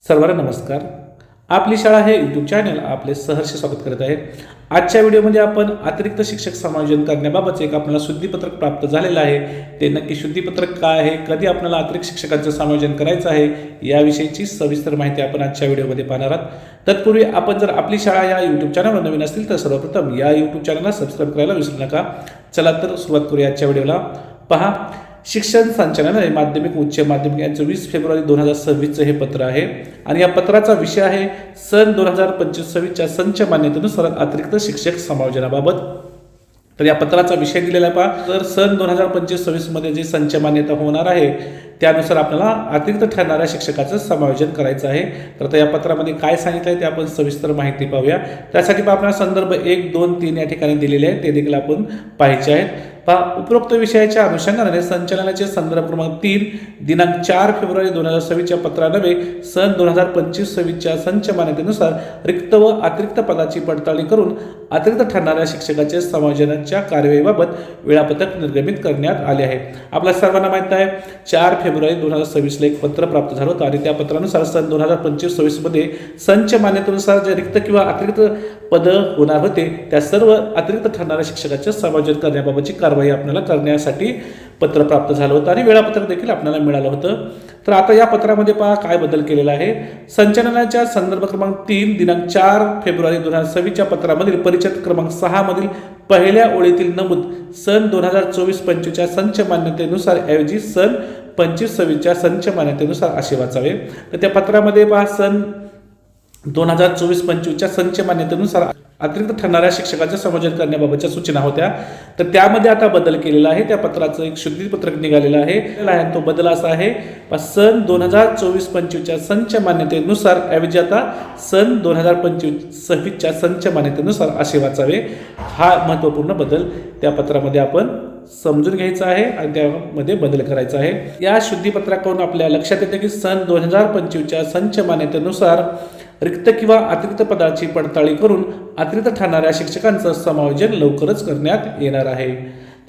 सर्वांना नमस्कार। आपली शाळा हे यूट्यूब चॅनल आपले सहर्ष स्वागत करत आहे। आजच्या व्हिडिओमध्ये आपण अतिरिक्त शिक्षक समायोजन करण्याबाबत एक आपल्याला शुद्धीपत्रक प्राप्त झालेलं आहे। ते नक्की शुद्धीपत्रक काय आहे, कधी आपल्याला अतिरिक्त शिक्षकांचं समायोजन करायचं आहे याविषयीची सविस्तर माहिती आपण आजच्या व्हिडिओमध्ये पाहणार आहोत। तत्पूर्वी आपण जर आपली शाळा या यूट्यूब चॅनलवर नवीन असतील तर सर्वप्रथम या यूट्यूब चॅनलला सबस्क्राइब करायला विसरू नका। चला तर सुरुवात करूया आजच्या व्हिडिओला। पहा, शिक्षण संचालनालय माध्यमिक उच्च माध्यमिक यांचं 20 फेब्रुवारी 2026 हे पत्र आहे आणि या पत्राचा विषय आहे सन 2025-26च्या संच मान्यतेनुसार अतिरिक्त शिक्षक समायोजनाबाबत। तर या पत्राचा विषय दिलेला आहे। पहा, तर सन 2025-26 मध्ये जे संच मान्यता होणार आहे त्यानुसार आपल्याला अतिरिक्त ठरणाऱ्या शिक्षकाचं समायोजन करायचं आहे। तर आता या पत्रामध्ये काय सांगितलं आहे ते आपण सविस्तर माहिती पाहूया। त्यासाठी आपल्याला संदर्भ 1, 2, 3 या ठिकाणी दिलेले आहेत, ते देखील आपण पाहायचे आहेत। पहा, उपरोक्त विषयाच्या अनुषंगाने संचालनाचे संदर्भ क्रमांक 3 दिनांक 4 फेब्रुवारी 2026च्या पत्रान्वये सन 2025-26च्या संच मान्यतेनुसार रिक्त व अतिरिक्त पदाची पडताळणी करून अतिरिक्त ठरणाऱ्या शिक्षकाचे समायोजनाच्या कार्यवाहीबाबत वेळापत्रक निर्गमित करण्यात आले आहे। आपल्या सर्वांना माहित आहे 4 फेब्रुवारी 2026 ला एक पत्र प्राप्त झालं होतं आणि त्या पत्रानुसार सन 2025-26 मध्ये संच मान्यतेनुसार जे रिक्त किंवा अतिरिक्त पद होणार होते त्या सर्व अतिरिक्त ठरणाऱ्या शिक्षकाचे समायोजन करण्याबाबतची कारवाई आपल्याला करण्यासाठी पत्र प्राप्त झालं होतं आणि वेळापत्रक देखील आपल्याला मिळालं होतं। तर आता या पत्रामध्ये पहा काय बदल केलेला आहे। संचालनाच्या संदर्भ क्रमांक 3 दिनांक 4 फेब्रुवारी 2026च्या पत्रामधील परिच्छेद क्रमांक 6 मधील पहिल्या ओळीतील नमूद सन 2024-25च्या संच मान्यतेनुसार ऐवजी सन 25-26च्या संच मान्यतेनुसार असे वाचावे। तर त्या पत्रामध्ये पहा सन 2024-25च्या संच मान्यतेनुसार अतिरिक्त ठरणाऱ्या शिक्षकाचे समायोजन करण्याबाबतच्या सूचना होत्या। तर त्यामध्ये आता बदल केलेला आहे। त्या पत्राचं एक शुद्धीपत्रक निघालेलं आहे। तो बदल असा आहे, सन 2024-25च्या संच मान्यतेनुसार ऐवजी आता सन 2025-26च्या संच मान्यतेनुसार असे वाचावे। हा महत्त्वपूर्ण बदल त्या पत्रामध्ये आपण समजून घ्यायचा आहे आणि त्यामध्ये बदल करायचा आहे। या शुद्धीपत्राकडून आपल्या लक्षात येते की सन 2025च्या संच मान्यतेनुसार रिक्त किंवा अतिरिक्त पदाची पडताळणी करून अतिरिक्त ठरणाऱ्या शिक्षकांचं समायोजन लवकरच करण्यात येणार आहे।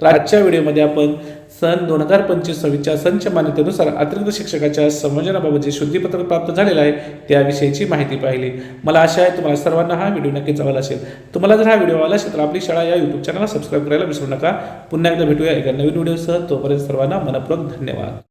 तर आजच्या व्हिडिओमध्ये आपण सन 2025-26च्या संच मान्यतेनुसार अतिरिक्त शिक्षकाच्या समायोजनाबाबत जे शुद्धीपत्रक प्राप्त झालेलं आहे त्याविषयीची माहिती पाहिली। मला आशा आहे तुम्हाला सर्वांना हा व्हिडिओ नक्कीच आवडला असेल। तुम्हाला जर हा व्हिडिओ आवडला असेल तर आपली शाळा या यूट्यूब चॅनलला सबस्क्राइब करायला विसरू नका। पुन्हा एकदा भेटूया एका नवीन व्हिडिओसह। तोपर्यंत सर्वांना मनपूर्वक धन्यवाद।